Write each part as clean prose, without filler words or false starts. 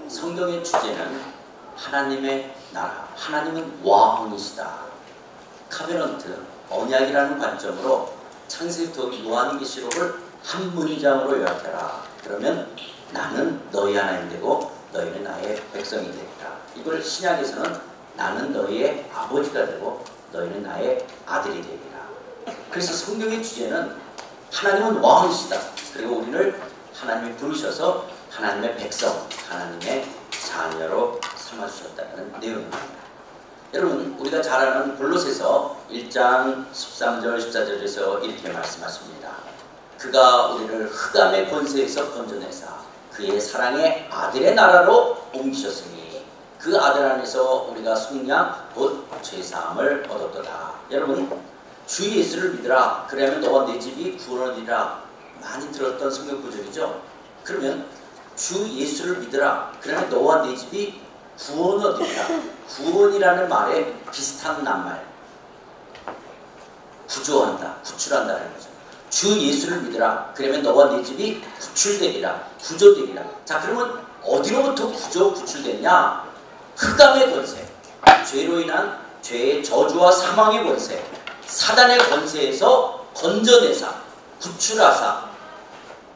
성경의 주제는 하나님의 나라, 하나님은 왕이시다. 카베넌트, 언약이라는 관점으로 창세기부터 요한계시록을 한 문장으로 요약해라. 그러면 나는 너희 하나님 되고 너희는 나의 백성이 되리라. 이걸 신약에서는 나는 너희의 아버지가 되고 너희는 나의 아들이 되리라. 그래서 성경의 주제는 하나님은 왕이시다. 그리고 우리를 하나님이 부르셔서 하나님의 백성, 하나님의 자녀로 삼아주셨다는 내용입니다. 여러분, 우리가 잘 아는 골로새서 1장 13절 14절에서 이렇게 말씀하십니다. 그가 우리를 흑암의 권세에서 건져내사 그의 사랑의 아들의 나라로 옮기셨으니 그 아들 안에서 우리가 속량 곧 죄사함을 얻었도다. 여러분, 주 예수를 믿으라. 그러면 너와 내 집이 구원 얻으리라. 많이 들었던 성경 구절이죠. 그러면 주 예수를 믿으라. 그러면 너와 내 집이 구원 얻으리라. 구원이라는 말에 비슷한 낱말. 구조한다, 구출한다는 거죠. 주 예수를 믿으라. 그러면 너와 네 집이 구출되리라. 구조되리라. 자, 그러면 어디로부터 구출되냐? 흑암의 권세, 죄로 인한 죄의 저주와 사망의 권세, 사단의 권세에서 건져내사, 구출하사,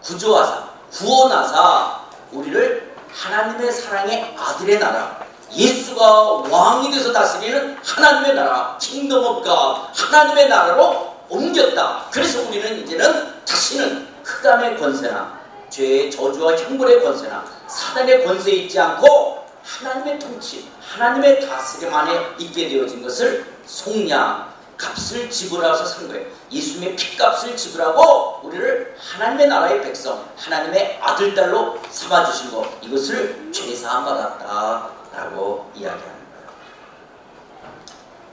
구조하사, 구원하사 우리를 하나님의 사랑의 아들의 나라, 예수가 왕이 돼서 다스리는 하나님의 나라, 킹덤 오브 갓, 하나님의 나라로 옮겼다. 그래서 우리는 이제는 다시는 흑암의 권세나 죄의 저주와 형벌의 권세나 사단의 권세에 있지 않고 하나님의 통치, 하나님의 다스림 안에 있게 되어진 것을 속량, 값을 지불하셔서 산 거예요. 예수님의 피값을 지불하고 우리를 하나님의 나라의 백성, 하나님의 아들, 딸로 삼아주신 것, 이것을 죄사함 받았다라고 이야기하는 거예요.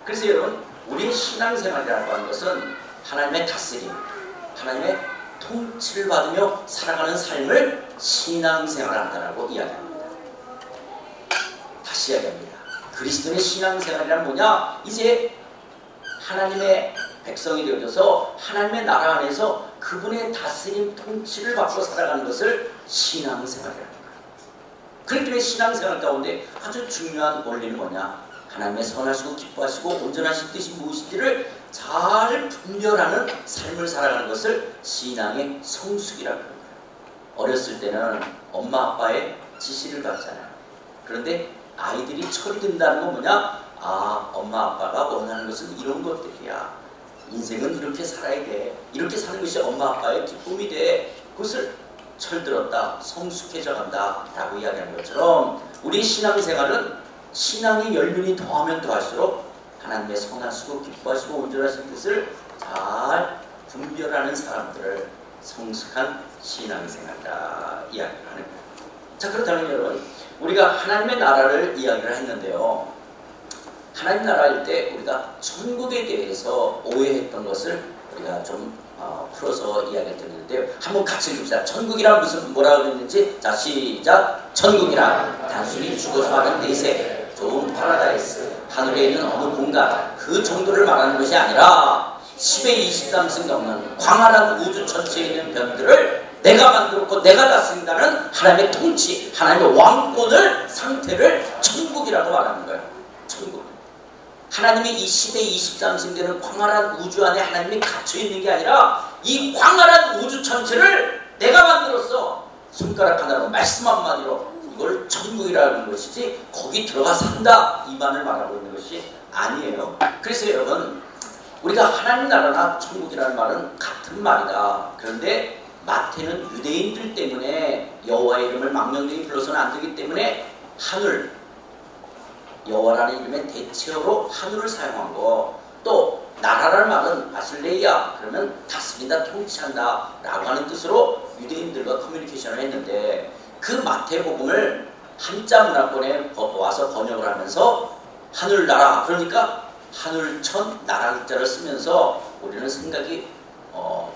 그래서 여러분, 우리의 신앙생활이라고 하는 것은 하나님의 다스림, 하나님의 통치를 받으며 살아가는 삶을 신앙생활한다라고 이야기합니다. 다시 이야기합니다. 그리스도의 신앙생활이란 뭐냐? 이제 하나님의 백성이 되어져서 하나님의 나라 안에서 그분의 다스림, 통치를 받고 살아가는 것을 신앙생활이라는 거예요. 그렇기 때문에 신앙생활 가운데 아주 중요한 원리는 뭐냐? 하나님의 선하시고 기뻐하시고 온전하신 뜻이 무엇인지를 잘 분별하는 삶을 살아가는 것을 신앙의 성숙이라고 합니다. 어렸을 때는 엄마 아빠의 지시를 받잖아요. 그런데 아이들이 철이 든다는 건 뭐냐? 아, 엄마 아빠가 원하는 것은 이런 것들이야. 인생은 이렇게 살아야 돼. 이렇게 사는 것이 엄마 아빠의 기쁨이 돼. 그것을 철들었다, 성숙해져 간다 라고 이야기하는 것처럼 우리 신앙생활은 신앙의 연륜이 더하면 더할수록 하나님의 선하시고 기뻐하시고 온전하신 뜻을 잘 분별하는 사람들을 성숙한 신앙생활이다 이야기를 하는 거예요. 자, 그렇다면 여러분, 우리가 하나님의 나라를 이야기를 했는데요. 하나님 나라일 때 우리가 천국에 대해서 오해했던 것을 우리가 좀 풀어서 이야기를 드리는데요. 한번 같이 읽읍시다. 천국이란 무슨 뭐라고 그랬는지. 자, 시작. 천국이란 단순히 죽어서 하는 내세, 좋은 파라다이스, 하늘에 있는 어느 공간 그 정도를 말하는 것이 아니라 10의 23승 넘는 광활한 우주 전체에 있는 변들을 내가 만들었고 내가 다스린다는 하나님의 통치, 하나님의 왕권을 상태를 천국이라고 말하는 거예요. 천국. 하나님이 이 10의 23승 되는 광활한 우주 안에 하나님이 갇혀있는 게 아니라 이 광활한 우주 전체를 내가 만들었어. 손가락 하나로, 말씀 한마디로 이걸 천국이라는 것이지 거기 들어가 산다 이만을 말하고 있는 것이 아니에요. 그래서 여러분, 우리가 하나님 나라나 천국이라는 말은 같은 말이다. 그런데 마태는 유대인들 때문에 여호와의 이름을 망령되이 불러서는 안 되기 때문에 하늘, 여호와라는 이름의 대체어로 하늘을 사용한 거, 또 나라라는 말은 바실레이아, 그러면 다스린다, 통치한다 라고 하는 뜻으로 유대인들과 커뮤니케이션을 했는데 그 마태복음을 한자 문화권에 와서 번역을 하면서 하늘나라, 그러니까 하늘천 나라 글자를 쓰면서 우리는 생각이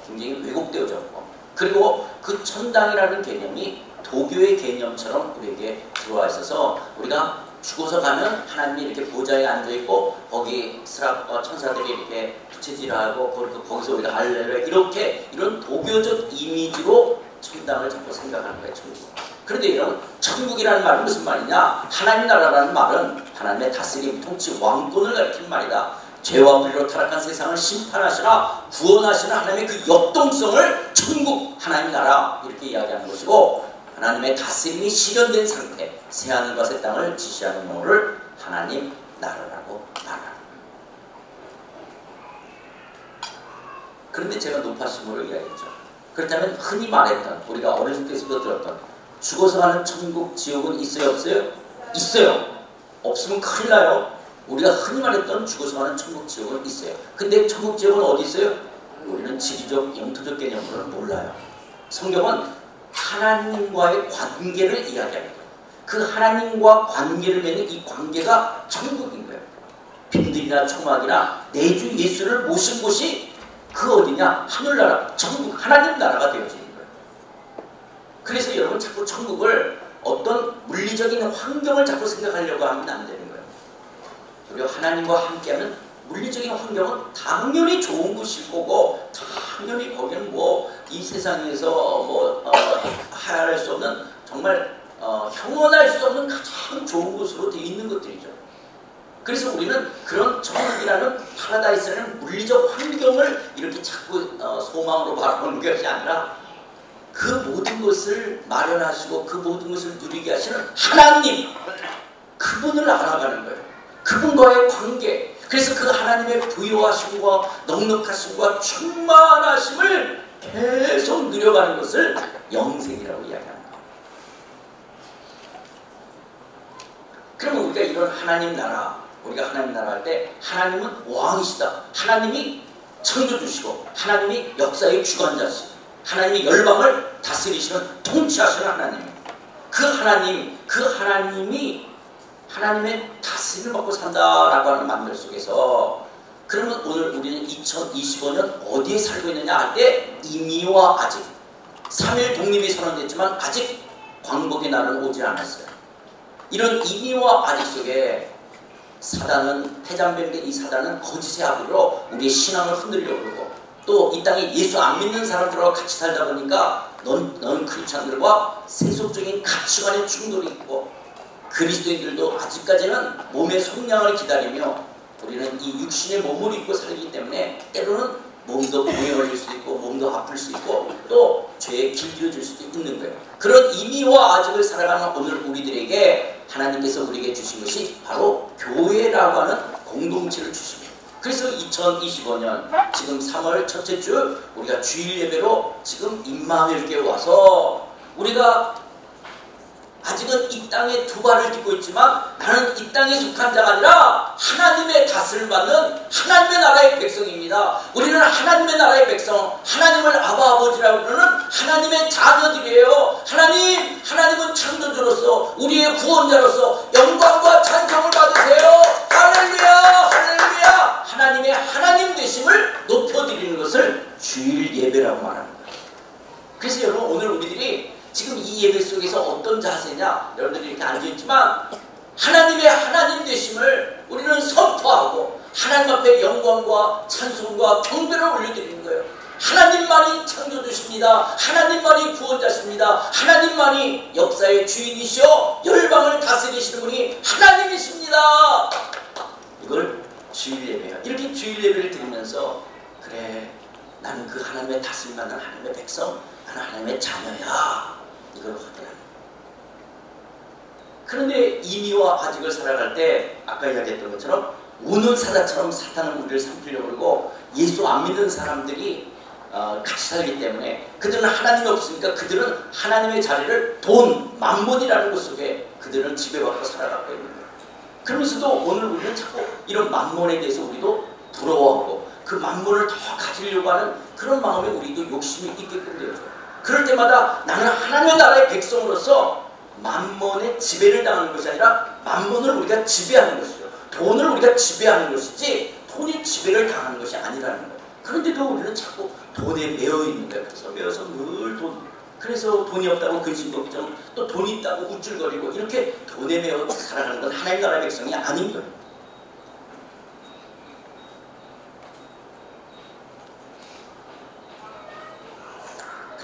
굉장히 왜곡되어졌고, 그리고 그 천당이라는 개념이 도교의 개념처럼 우리에게 들어와 있어서 우리가 죽어서 가면 하나님이 이렇게 보좌에 앉아있고 거기 천사들이 이렇게 부채질하고 거기서 우리가 할렐루야 이렇게 이런 도교적 이미지로 천당을 자꾸 생각하는 거예요. 천국. 그런데 여러분, 천국이라는 말은 무슨 말이냐? 하나님 나라라는 말은 하나님의 다스림, 통치, 왕권을 가리키는 말이다. 죄와 불의로 타락한 세상을 심판하시나 구원하시는 하나님의 그 역동성을 천국, 하나님 나라 이렇게 이야기하는 것이고, 하나님의 다스림이 실현된 상태, 새하늘과 새 땅을 지시하는 용어를 하나님 나라라고 말합니다. 그런데 제가 높아심으로 이야기했죠. 그렇다면 흔히 말했던, 우리가 어렸을 때부터 들었던 죽어서 가는 천국, 지옥은 있어요, 없어요? 있어요. 없으면 큰일 나요. 우리가 흔히 말했던 죽어서 가는 천국, 지옥은 있어요. 근데 천국, 지옥은 어디 있어요? 우리는 지리적, 영토적 개념으로는 몰라요. 성경은 하나님과의 관계를 이야기합니다. 그 하나님과 관계를 맺는 이 관계가 천국인 거예요. 빈들이나 초막이나 내 주 예수를 모신 곳이 그 어디냐? 하늘나라, 천국, 하나님 나라가 되어지는 거예요. 그래서 여러분 자꾸 천국을 어떤 물리적인 환경을 자꾸 생각하려고 하면 안 되는 거예요. 그리고 하나님과 함께하는 물리적인 환경은 당연히 좋은 곳일 거고, 당연히 거기는 뭐 이 세상에서 하야할 수 없는, 정말 형언할 수 없는 가장 좋은 곳으로 되어 있는 것들이죠. 그래서 우리는 그런 천국이라는 파라다이스라는 물리적 환경을 이렇게 자꾸 소망으로 바라보는 것이 아니라, 그 모든 것을 마련하시고 그 모든 것을 누리게 하시는 하나님, 그분을 알아가는 거예요. 그분과의 관계. 그래서 그 하나님의 부요하심과 넉넉하심과 충만하심을 계속 누려가는 것을 영생이라고 이야기합니다. 그러면 우리가 이런 하나님 나라, 우리가 하나님 나라 할 때 하나님은 왕이시다. 하나님이 창조주시고 하나님이 역사의 주관자시고 하나님이 열방을 다스리시는, 통치하시는 하나님. 그 하나님이 하나님의 다스림을 받고 산다라고 하는 만들 속에서, 그러면 오늘 우리는 2025년 어디에 살고 있느냐 할 때, 이미와 아직 3일 독립이 선언됐지만 아직 광복의 날은 오지 않았어요. 이런 이미와 아직 속에 사단은, 태장병된 이 사단은 거짓의 아비로 우리의 신앙을 흔들려고 그러고, 또 이 땅에 예수 안 믿는 사람들과 같이 살다 보니까 넌 크리스찬들과 세속적인 가치관의 충돌이 있고, 그리스도인들도 아직까지는 몸의 속량을 기다리며 우리는 이 육신의 몸을 입고 살기 때문에 때로는 몸도 병에 걸릴 수도 있고 몸도 아플 수 있고 또 죄에 길들여질 수도 있는 거예요. 그런 이미와 아직을 살아가는 오늘 우리들에게 하나님께서 우리에게 주신 것이 바로 교회라고 하는 공동체를 주십니다. 그래서 2025년 지금 3월 첫째 주 우리가 주일 예배로 지금 임마누엘교회 와서, 우리가 아직은 이 땅에 두 발을 딛고 있지만 나는 이 땅에 속한 자가 아니라 하나님의 다스림을 받는 하나님의 나라의 백성입니다. 우리는 하나님의 나라의 백성, 하나님을 아바 아버지라고 부르는 하나님의 자녀들이에요. 하나님은 창조주로서 우리의 구원자로서 영광과 찬송을 받으세요. 할렐루야, 할렐루야. 하나님의 하나님 되심을 높여드리는 것을 주일 예배라고 말하는 거예요. 그래서 여러분, 오늘 우리들이 지금 이 예배 속에서 어떤 자세냐, 여러분들이 이렇게 앉아있지만 하나님의 하나님 되심을 우리는 선포하고 하나님 앞에 영광과 찬송과 경배를 올려드리는 거예요. 하나님만이 창조주십니다. 하나님만이 구원자십니다. 하나님만이 역사의 주인이시오 열방을 다스리시는 분이 하나님이십니다. 이걸 주일 예배야. 이렇게 주일 예배를 드리면서, 그래, 나는 그 하나님의 다스림 받는 하나님의 백성, 나는 하나님의 자녀야, 이걸 확인하는. 그런데 이미와 아직을 살아갈 때 아까 이야기했던 것처럼 우는 사자처럼 사탄은 우리를 삼키려고 그러고, 예수 안 믿는 사람들이 같이 살기 때문에 그들은 하나님이 없으니까 그들은 하나님의 자리를 돈, 만몬이라는 것 속에 그들은 지배받고 살아가고 있는 거예요. 그러면서도 오늘 우리는 자꾸 이런 만몬에 대해서 우리도 부러워하고 그 만몬을 더 가지려고 하는 그런 마음에 우리도 욕심이 있게끔 되어져요. 그럴 때마다 나는 하나님의 나라의 백성으로서 만몬의 지배를 당하는 것이 아니라 만몬을 우리가 지배하는 것이죠. 돈을 우리가 지배하는 것이지 돈이 지배를 당하는 것이 아니라는 거예요. 그런데도 우리는 자꾸 돈에 매여 있는 거예요. 그래서 매여서 늘 돈. 그래서 돈이 없다고 근심 걱정, 또 돈이 있다고 우쭐거리고, 이렇게 돈에 매여 살아가는 건 하나님 나라의 백성이 아닌 거예요.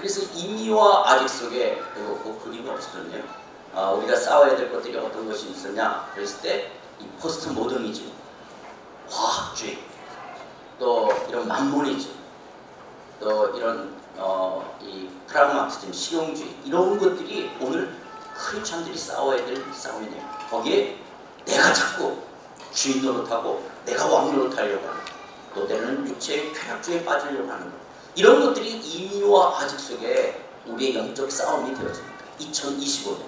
그래서 임의와 아직 속에 그 그림이 없어졌네요. 우리가 싸워야 될 것들이 어떤 것이 있었냐 그랬을 때 이 포스트 모더니즘, 과학주의, 또 이런 만모니즘, 또 이런 이 프라그마티즘, 실용주의 이런 것들이 오늘 크리스찬들이 싸워야 될 싸움이네요. 거기에 내가 자꾸 주인 노릇하고 내가 왕 노릇하려고 하는, 또 때로는 육체의 쾌락주의에 빠지려고 하는 것, 이런 것들이 임의와 아직 속에 우리의 영적 싸움이 되어집니다. 2025년.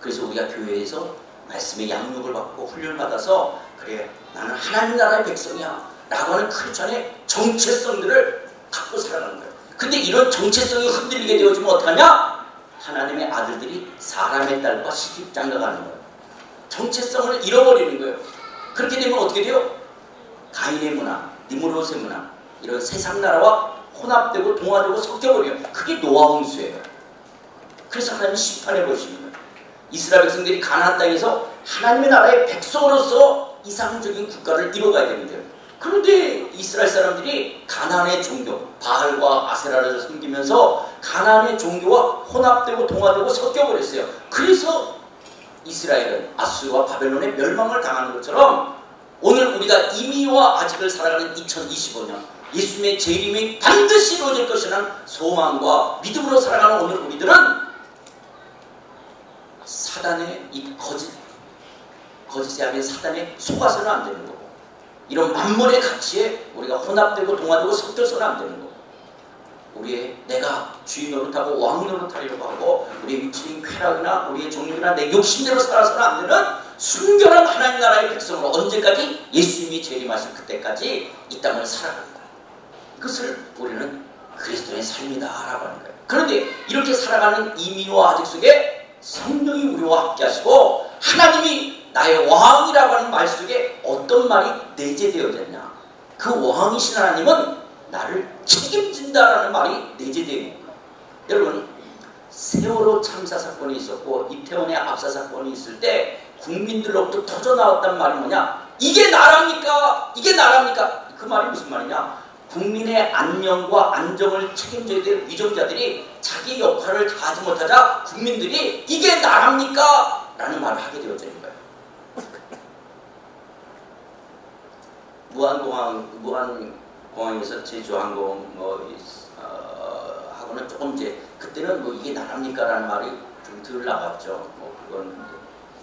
그래서 우리가 교회에서 말씀의 양육을 받고 훈련을 받아서 그래 나는 하나님 나라의 백성이야 라고 하는 크리스찬의 정체성들을 갖고 살아가는 거예요. 근데 이런 정체성이 흔들리게 되어지면 어떡하냐? 하나님의 아들들이 사람의 딸과 시집장가가는 거예요. 정체성을 잃어버리는 거예요. 그렇게 되면 어떻게 돼요? 가인의 문화, 니므롯의 문화, 이런 세상 나라와 혼합되고 동화되고 섞여버려요. 그게 노아 홍수예요. 그래서 하나님이 심판해 보십니다. 이스라엘 백성들이 가나안 땅에서 하나님의 나라의 백성으로서 이상적인 국가를 이뤄가야 됩니다. 그런데 이스라엘 사람들이 가나안의 종교, 바알과 아세라를 섬기면서 가나안의 종교와 혼합되고 동화되고 섞여버렸어요. 그래서 이스라엘은 아수르와 바벨론의 멸망을 당하는 것처럼 오늘 우리가 임의와 아직을 살아가는 2025년 예수님의 재림이 반드시 이루어질 것이라는 소망과 믿음으로 살아가는 오늘 우리들은 사단의 이 거짓에 하면 사단에 속아서는 안 되는 거고, 이런 만물의 가치에 우리가 혼합되고 동화되고 섞여서는 안 되는 거고, 우리의 내가 주인 노릇하고 왕 노릇하려고 하고 우리의 육체인 쾌락이나 우리의 정욕이나 내 욕심대로 살아서는 안 되는 순결한 하나님 나라의 백성으로 언제까지? 예수님이 재림하실 그때까지 이 땅을 살아가는 거예요. 이것을 우리는 그리스도의 삶이다 라고 하는 거예요. 그런데 이렇게 살아가는 임의와 아직 속에 성령이 우리와 함께 하시고 하나님이 나의 왕이라고 하는 말 속에 어떤 말이 내재되어졌냐, 그 왕이신 하나님은 나를 책임진다라는 말이 내재되어 있는 거예요. 여러분, 세월호 참사 사건이 있었고 이태원의 압사 사건이 있을 때 국민들로부터 터져나왔단 말이 뭐냐? 이게 나랍니까? 이게 나랍니까? 그 말이 무슨 말이냐? 국민의 안녕과 안정을 책임져야 될 위정자들이 자기 역할을 다하지 못하자 국민들이 이게 나랍니까? 라는 말을 하게 되어지는 거예요. 무한공항에서 제주항공 하고는 조금 이제 그때는 이게 나랍니까? 라는 말이 좀 덜 나갔죠. 그건.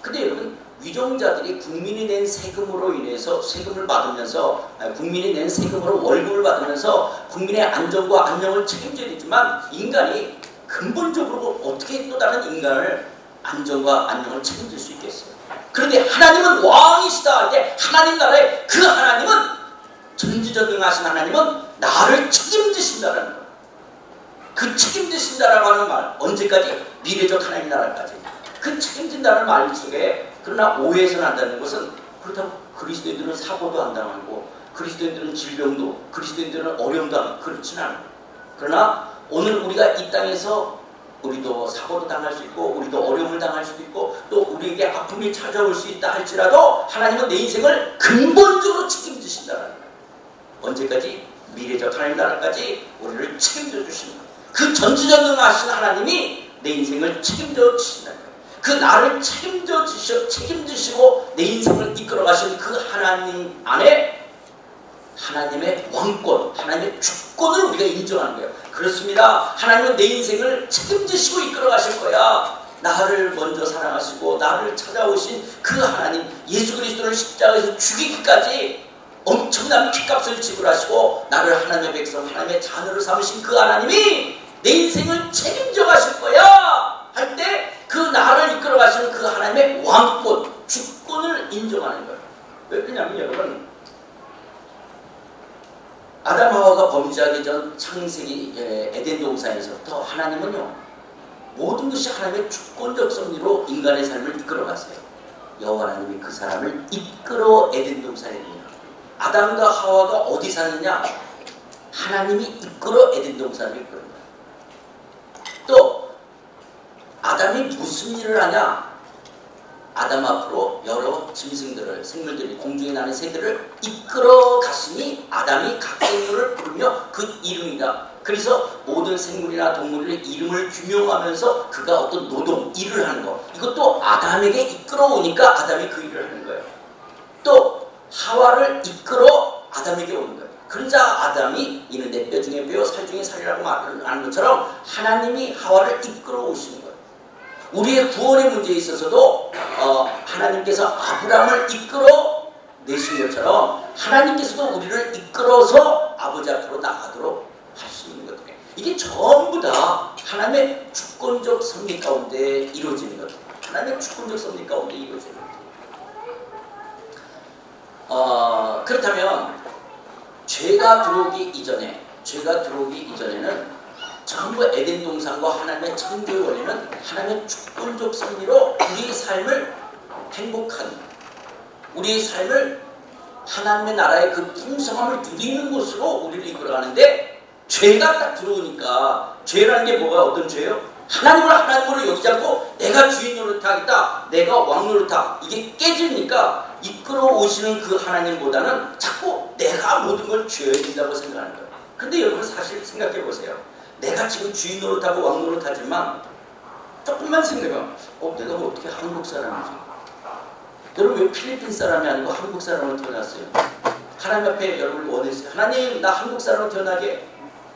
근데 여러분, 위정자들이 국민이 낸 세금으로 인해서 세금을 받으면서 국민이 낸 세금으로 월급을 받으면서 국민의 안전과 안녕을 책임져야 되지만 인간이 근본적으로 어떻게 또 다른 인간을 안전과 안녕을 책임질 수 있겠어요? 그런데 하나님은 왕이시다 할 때 하나님 나라의 그 하나님은 전지전능하신 하나님은 나를 책임지신다라는 거예요. 그 책임지신다라고 하는 말 언제까지? 미래적 하나님 나라까지. 그 책임진다는 말 속에 그러나 오해해서는 안 된다는 것은 그렇다고 그리스도인들은 사고도 안 당하고 그리스도인들은 질병도 그리스도인들은 어려움도 안 하고 그렇지는 않아요. 그러나 오늘 우리가 이 땅에서 우리도 사고도 당할 수 있고 우리도 어려움을 당할 수도 있고 또 우리에게 아픔이 찾아올 수 있다 할지라도 하나님은 내 인생을 근본적으로 책임지신다는 거예요. 언제까지? 미래적 하나님 나라까지 우리를 책임져 주신다. 그 전지전능하신 하나님이 내 인생을 책임져 주신다는 거예요. 그 나를 책임지시고 내 인생을 이끌어 가신 그 하나님 안에 하나님의 왕권, 하나님의 주권을 우리가 인정하는 거예요. 그렇습니다. 하나님은 내 인생을 책임지시고 이끌어 가실 거야. 나를 먼저 사랑하시고 나를 찾아오신 그 하나님, 예수 그리스도를 십자가에서 죽이기까지 엄청난 피값을 지불하시고 나를 하나님의 백성, 하나님의 자녀로 삼으신 그 하나님이 내 인생을 책임져 가실 거야 할 때 그 나를 이끌어 가시는 그 하나님의 왕권, 주권을 인정하는 거예요. 왜냐하면 여러분, 아담 하와가 범죄하기 전 창세기 에덴 동산에서부터 하나님은요 모든 것이 하나님의 주권적 섭리로 인간의 삶을 이끌어 갔어요. 여호와 하나님이 그 사람을 이끌어 에덴 동산에 있느냐, 아담과 하와가 어디 사느냐, 하나님이 이끌어 에덴 동산을 이끌어. 또 아담이 무슨 일을 하냐? 아담 앞으로 여러 짐승들을, 생물들이, 공중에 나는 새들을 이끌어 가시니 아담이 각 생물을 부르며 그 이름이라 그래서 모든 생물이나 동물의 이름을 규명하면서 그가 어떤 노동, 일을 하는 거. 이것도 아담에게 이끌어오니까 아담이 그 일을 하는 거예요. 또 하와를 이끌어 아담에게 오는 거예요. 그러자 아담이 이는 내 뼈 중에 뼈, 살 중에 살이라고 말하는 것처럼 하나님이 하와를 이끌어 오시는 거예요. 우리의 구원의 문제에 있어서도 하나님께서 아브라함을 이끌어 내신 것처럼 하나님께서도 우리를 이끌어서 아버지 앞으로 나가도록 할 수 있는 것들이에요. 이게 전부 다 하나님의 주권적 섭리 가운데 이루어지는 것들. 하나님의 주권적 섭리 가운데 이루어지는 것들. 그렇다면 죄가 들어오기 이전에는 전부 에덴 동산과 하나님의 창조의 원리는 하나님의 주권적 섭리로 우리의 삶을 행복한, 우리의 삶을 하나님의 나라의 그 풍성함을 누리는 곳으로 우리를 이끌어가는데, 죄가 딱 들어오니까, 죄라는 게 뭐가 어떤 죄요? 하나님을 하나님으로 여기지 않고 내가 주인 노릇하겠다, 내가 왕 노릇하겠다, 이게 깨지니까 이끌어 오시는 그 하나님보다는 자꾸 내가 모든 걸 쥐어야 된다고 생각하는 거예요. 근데 여러분 사실 생각해 보세요. 내가 지금 주인 노릇하고 왕 노릇하지만 조금만 생각해요. 내가 뭐 어떻게 한국 사람이지? 여러분 왜 필리핀 사람이 아니고 한국 사람으로 태어났어요? 하나님 앞에 여러분을 원했어요. 하나님, 나 한국 사람으로 태어나게.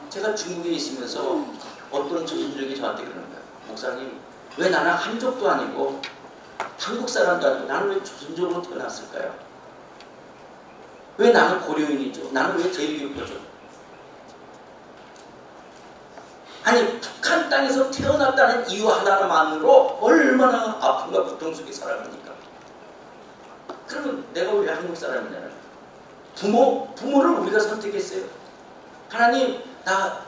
제가 중국에 있으면서 어떤 조선족이 저한테 그러는 거예요. 목사님, 왜 나는 한족도 아니고 한국 사람도 아니고 나는 왜 조선족으로 태어났을까요? 왜 나는 고려인이죠? 나는 왜 제1교포죠? 아니, 북한 땅에서 태어났다는 이유 하나만으로 얼마나 아픔과 고통 속에 살아갑니까? 그러면 내가 왜 한국 사람이냐는, 부모를 우리가 선택했어요. 하나님, 나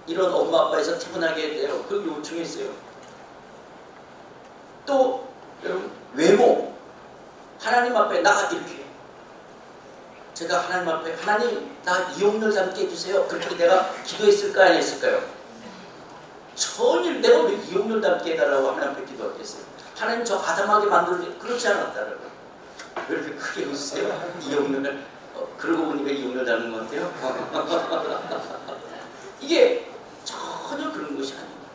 이런 엄마 아빠에서 태어나게 돼요. 그걸 요청했어요. 또 여러분, 외모, 하나님 앞에 나 이렇게, 제가 하나님 앞에 하나님 나 이용렬 닮게 해주세요. 그렇게 내가 기도했을까 안 했을까요? 전혀 내가 왜 이용렬 닮게 해달라고 하나님 앞에 기도했겠어요? 하나님 저 아담하게 만들어주세요. 그렇지 않았다라고. 왜 이렇게 크게 웃으세요? 이용렬을 그러고 보니까 이용렬 닮은 것 같아요. 이게 전혀 그런 것이 아닙니다.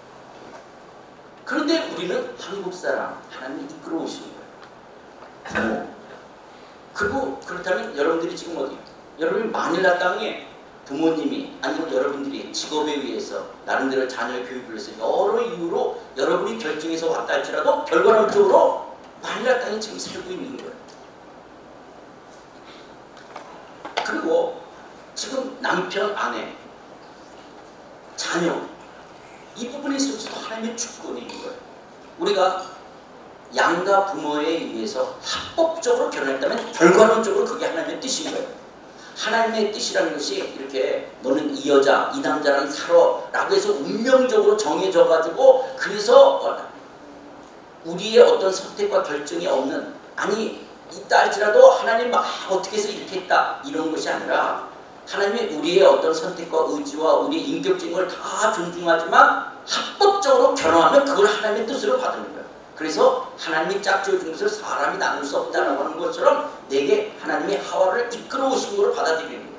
그런데 우리는 한국 사람, 하나님이 이끌어 오시는 거예요. 그리고 그렇다면 여러분들이 지금 어디? 여러분이 마닐라 땅에 부모님이 아니면 여러분들이 직업에 의해서 나름대로 자녀의 교육을 위해서 여러 이유로 여러분이 결정해서 왔다 할지라도 결과론적으로 마닐라 땅에 지금 살고 있는 거예요. 그리고 지금 남편, 아내, 자녀, 이 부분에 있어서도 하나님의 주권이 있는 거예요. 우리가 양가 부모에 의해서 합법적으로 결혼했다면 결과론적으로 그게 하나님의 뜻인 거예요. 하나님의 뜻이라는 것이 이렇게 너는 이 여자, 이 남자랑 살아 라고 해서 운명적으로 정해져 가지고, 그래서 우리의 어떤 선택과 결정이 없는, 아니 있다 할지라도 하나님 막 어떻게 해서 이렇게 했다 이런 것이 아니라, 하나님이 우리의 어떤 선택과 의지와 우리의 인격적인 걸 다 존중하지만 합법적으로 결혼하면 그걸 하나님의 뜻으로 받는 거예요. 그래서 하나님이 짝지어준 것을 사람이 나눌 수 없다라고 하는 것처럼 내게 하나님이 하와를 이끌어 오신 것을 받아들이는 거예요.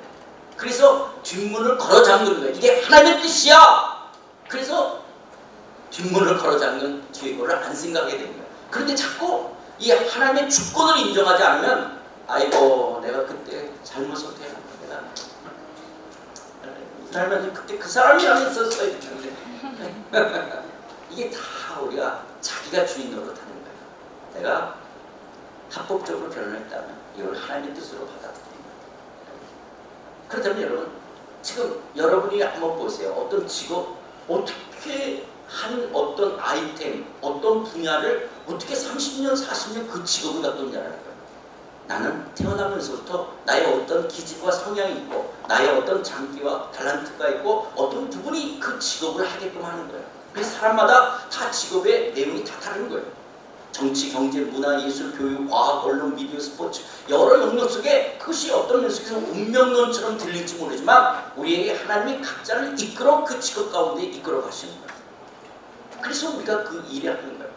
그래서 뒷문을 걸어 잠그는 거예요. 이게 하나님의 뜻이야. 그래서 뒷문을 걸어 잠근 뒤에 거를 안 생각하게 되는 거예요. 그런데 자꾸 이 하나님의 주권을 인정하지 않으면, 아이고 내가 그때 잘못 선택한 거야. 하나님 그때 그 사람이랑 있었어야 되는데. 이게 다 우리가 자기가 주인 노릇하는 거예요. 내가 합법적으로 결혼했다면 이걸 하나님의 뜻으로 받아들이는 거예요. 그렇다면 여러분, 지금 여러분이 한번 보세요. 어떤 직업, 어떻게 한 어떤 아이템, 어떤 분야를 어떻게 30년, 40년 그 직업을 갖고 있냐는 거예요. 나는 태어나면서부터 나의 어떤 기질과 성향이 있고, 나의 어떤 장기와 탤런트가 있고, 어떤 부분이 그 직업을 하게끔 하는 거예요. 그래서 사람마다 다 직업의 내용이 다 다른 거예요. 정치, 경제, 문화, 예술, 교육, 과학, 언론, 미디어, 스포츠, 여러 영역 속에 그것이 어떤 면에서 운명론처럼 들릴지 모르지만 우리에게 하나님이 각자를 이끌어 그 직업 가운데 이끌어 가시는 거예요. 그래서 우리가 그 일을 하는 거예요.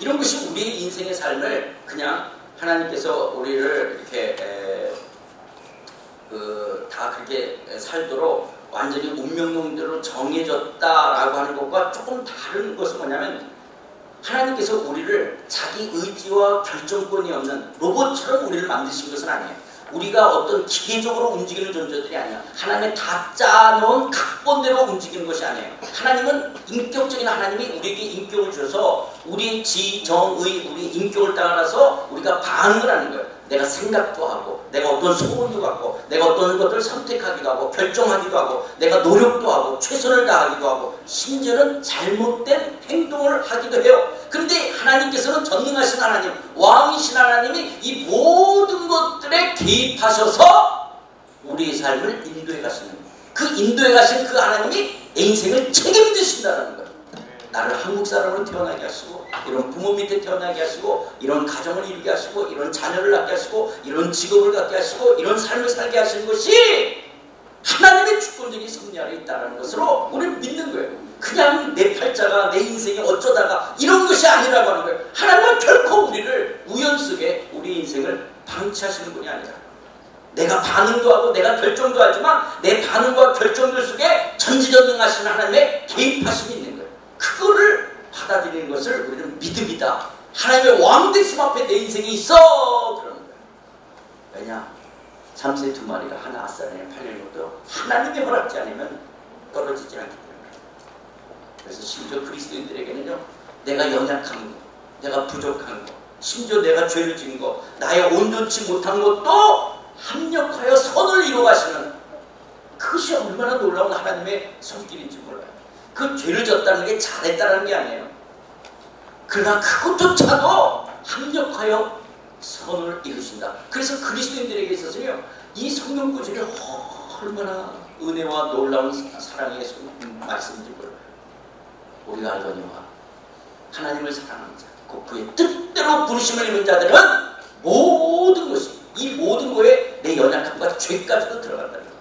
이런 것이 우리의 인생의 삶을 그냥 하나님께서 우리를 이렇게 다 그렇게 살도록 완전히 운명론대로 정해졌다라고 하는 것과 조금 다른 것은 뭐냐면, 하나님께서 우리를 자기 의지와 결정권이 없는 로봇처럼 우리를 만드신 것은 아니에요. 우리가 어떤 기계적으로 움직이는 존재들이 아니야. 하나님의 다 짜놓은 각본대로 움직이는 것이 아니에요. 하나님은 인격적인 하나님이 우리에게 인격을 주셔서 우리의 지, 정, 의, 우리 인격을 따라서 우리가 반응을 하는 거예요. 내가 생각도 하고, 내가 어떤 소원도 갖고, 내가 어떤 것들을 선택하기도 하고, 결정하기도 하고, 내가 노력도 하고, 최선을 다하기도 하고, 심지어는 잘못된 행동을 하기도 해요. 그런데 하나님께서는 전능하신 하나님, 왕이신 하나님이 이 모든 것들에 개입하셔서 우리의 삶을 인도해 가시는, 그 인도해 가신 그 하나님이 내 인생을 책임지신다는 거예요. 나를 한국 사람으로 태어나게 하시고, 이런 부모 밑에 태어나게 하시고, 이런 가정을 이루게 하시고, 이런 자녀를 낳게 하시고, 이런 직업을 갖게 하시고, 이런 삶을 살게 하시는 것이 하나님의 주권적인 섭리 아래 있다는 것으로 우리는 믿는 거예요. 그냥 내 팔자가, 내 인생이 어쩌다가 이런 것이 아니라고 하는 거예요. 하나님은 결코 우리를 우연 속에 우리 인생을 방치하시는 분이 아니라, 내가 반응도 하고 내가 결정도 하지만 내 반응과 결정들 속에 전지전능하신 하나님의 개입하심이 있는 거예요. 그거를 받아들이는 것을 우리는 믿음이다. 하나님의 왕되심 앞에 내 인생이 있어. 그러는 거예요. 왜냐? 잠새 두 마리가 하나 아싸리에 팔리는 것도 하나님의 허락지 않으면 떨어지지 않기 때문에. 그래서 심지어 그리스도인들에게는요, 내가 연약한 거, 내가 부족한 거, 심지어 내가 죄를 지은 거, 나의 온전치 못한 것도 합력하여 선을 이루어가시는, 그것이 얼마나 놀라운 하나님의 손길인지 몰라요. 그 죄를 졌다는 게 잘했다는 게 아니에요. 그러나 그것조차도 합력하여 선을 이루신다. 그래서 그리스도인들에게 있어서요, 이 성경 구절이 얼마나 은혜와 놀라운 사랑의 말씀인지 몰라요. 우리가 알거니와 하나님을 사랑하는 자, 곧 그의 뜻대로 부르심을 입은 자들은 모든 것이, 이 모든 거에 내 연약함과 죄까지도 들어간다는 거예요.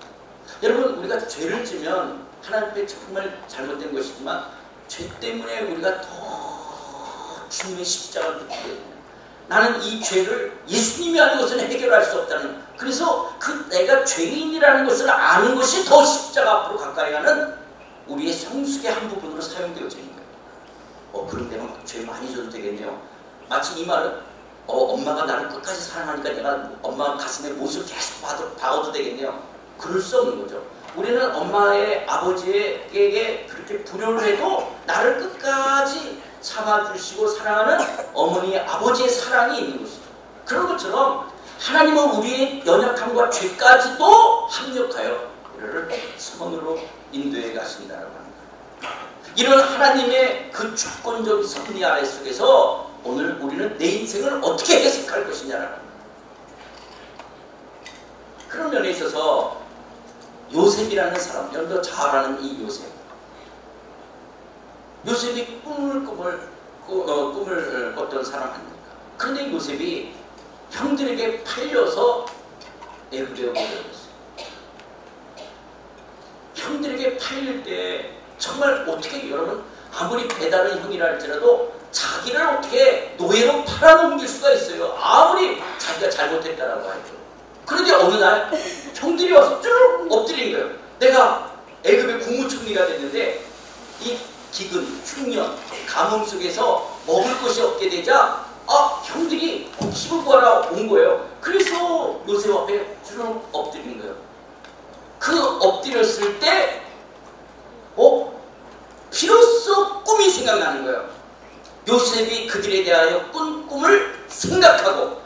여러분, 우리가 죄를 지면 하나님 앞에 정말 잘못된 것이지만 죄 때문에 우리가 더 주님의 십자가를 듣게 됩니다. 나는 이 죄를 예수님이 아니고서는 해결할 수 없다는, 그래서 그 내가 죄인이라는 것을 아는 것이 더 십자가 앞으로 가까이 가는 우리의 성숙의 한 부분으로 사용되어져 있는 거예요. 그럼 내가 죄 많이 져도 되겠네요. 마치 이 말은 엄마가 나를 끝까지 사랑하니까 내가 엄마 가슴에 못을 계속 박아도 되겠네요. 그럴 수 없는 거죠. 우리는 엄마의 아버지에게 그렇게 불효를 해도 나를 끝까지 참아주시고 사랑하는 어머니 아버지의 사랑이 있는 것이죠. 그런 것처럼 하나님은 우리의 연약함과 죄까지도 합력하여 우리를 선으로 인도해 가신다라고 합니다. 이런 하나님의 그 주권적 섭리 아래 속에서 오늘 우리는 내 인생을 어떻게 해석할 것이냐라는 겁니다. 그런 면에 있어서 요셉이라는 사람, 여러분도 잘 아는 이 요셉. 요셉이 꿈을 꿨던 사람 아닙니까? 그런데 요셉이 형들에게 팔려서 애굽에 오게 되었어요. 형들에게 팔릴 때 정말 어떻게, 여러분, 아무리 배다른 형이라 할지라도 자기를 어떻게 노예로 팔아넘길 수가 있어요. 아무리 자기가 잘못했다라고 하죠. 그런데 어느 날 형들이 와서 쭉 엎드리는 거예요. 내가 애굽의 국무총리가 됐는데 이 기근, 흉년, 가뭄 속에서 먹을 것이 없게 되자 형들이 곡식을 구하러 온 거예요. 그래서 요셉 앞에 쭉 엎드린 거예요. 그 엎드렸을 때 비로소 꿈이 생각나는 거예요. 요셉이 그들에 대하여 꾼 꿈을 생각하고,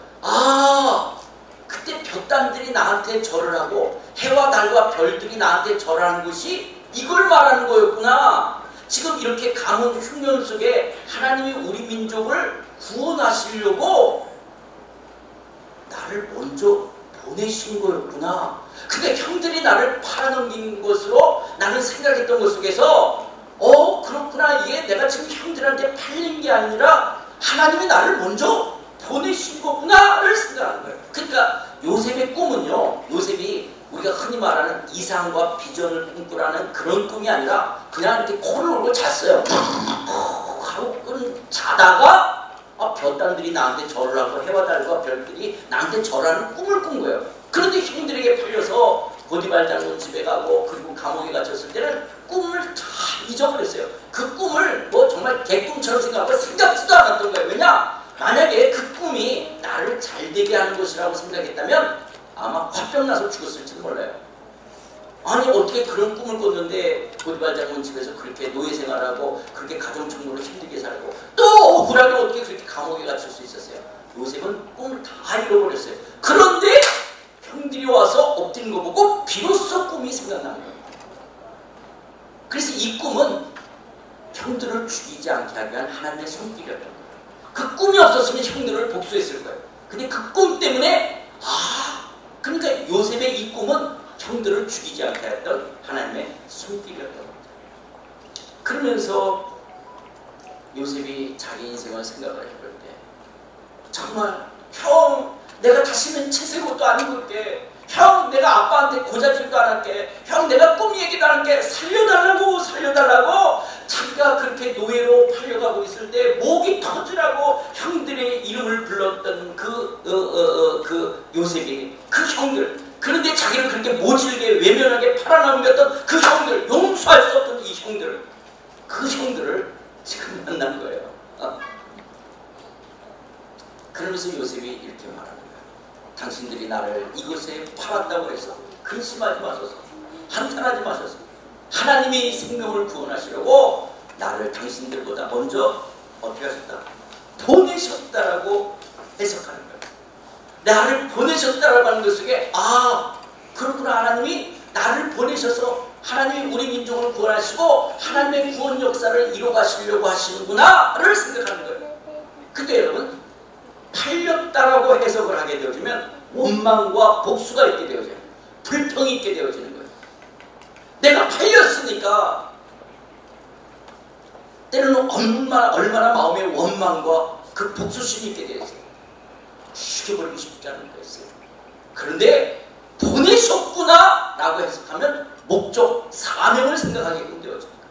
그때 볕단들이 나한테 절을 하고 해와 달과 별들이 나한테 절하는 것이 이걸 말하는 거였구나. 지금 이렇게 가뭄 흉년 속에 하나님이 우리 민족을 구원하시려고 나를 먼저 보내신 거였구나. 근데 형들이 나를 팔아넘긴 것으로 나는 생각했던 것 속에서 그렇구나. 이게 내가 지금 형들한테 팔린 게 아니라 하나님이 나를 먼저 보내신 거구나를 생각하는 거예요. 그러니까 요셉의 꿈은요, 요셉이 우리가 흔히 말하는 이상과 비전을 꿈꾸라는 그런 꿈이 아니라 그냥 이렇게 코를 올고 잤어요. 하고 자다가 저 딸들이 나한테 절을 하고 해와 달과 별들이 나한테 절하는 꿈을 꾼 거예요. 그런데 형들에게 팔려서 보디발 장군 집에 가고 그리고 감옥에 갇혔을 때는 꿈을 다 잊어버렸어요. 그 꿈을 뭐 정말 개꿈처럼 생각하고 생각지도 않았던 거예요. 왜냐? 만약에 그 꿈이 나를 잘되게 하는 것이라고 생각했다면 아마 화병 나서 죽었을지도 몰라요. 아니 어떻게 그런 꿈을 꿨는데 보디발 장군 집에서 그렇게 노예 생활하고 그렇게 가정총무로 힘들게 살고 또 억울하게 어떻게 그렇게 감옥에 갇힐 수 있었어요. 요셉은 꿈을 다 잃어버렸어요. 그런데 형들이 와서 엎드린 거 보고 비로소 꿈이 생각나는 거예요. 그래서 이 꿈은 형들을 죽이지 않게 하기 위한 하나님의 손길이었던 거예요. 그 꿈이 없었으면 형들을 복수했을 거예요. 근데 그 꿈 때문에 그러니까 요셉의 이 꿈은 형들을 죽이지 않게 했던 하나님의 손길이었던 겁니다. 그러면서 요셉이 자기 인생을 생각을 해볼 때 정말 형 내가 다시는 채색 옷도 안 입을게. 형 내가 아빠한테 고자질도 안 할게. 형 내가 꿈 얘기도 안 할게. 살려달라고 살려달라고. 자기가 그렇게 노예로 팔려가고 있을 때 목이 터지라고 형들의 이름을 불렀던 그 요셉이 그 형들, 그런데 자기를 그렇게 모질게 외면하게 팔아넘겼던 그 형들, 용서할 수 없던 이 형들, 그 형들을 지금 만난 거예요. 그러면서 요셉이 이렇게 말하는 거예요. 당신들이 나를 이곳에 팔았다고 해서 근심하지 마소서, 한탄하지 마소서. 하나님이 생명을 구원하시려고 나를 당신들보다 먼저 어떻게 하셨다? 보내셨다라고 해석하는 거예요. 나를 보내셨다라고 하는 것 속에 그렇구나, 하나님이 나를 보내셔서 하나님이 우리 민족을 구원하시고 하나님의 구원 역사를 이뤄가시려고 하시는구나를 생각하는 거예요. 근데 여러분, 팔렸다라고 해석을 하게 되어지면 원망과 복수가 있게 되어져요. 불평이 있게 되어지는 거예요. 내가 팔렸으니까 때로는 얼마나 마음의 원망과 그 복수심이 있게 되어져요. 죽여버리고 싶지 않은 거였어요. 그런데 보내셨구나 라고 해석하면 목적, 사명을 생각하게끔 되어집니다.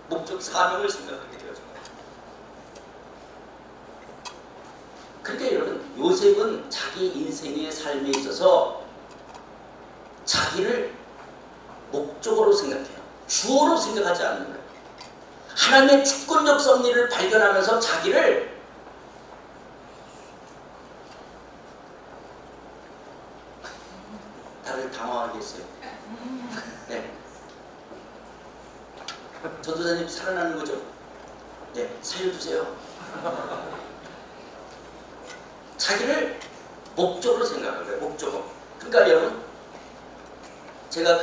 목적, 사명을 생각하게 되어집니다. 그러니까 여러분, 요셉은 자기 인생의 삶에 있어서 자기를 목적으로 생각해요. 주어로 생각하지 않는 거예요. 하나님의 주권적 섭리를 발견하면서 자기를 다들 당황하게 했어요. 네. 전도사님 살아나는 거죠? 네, 살려주세요. 자기를 목적으로 생각할 거예요. 목적으로. 그러니까 여러분, 제가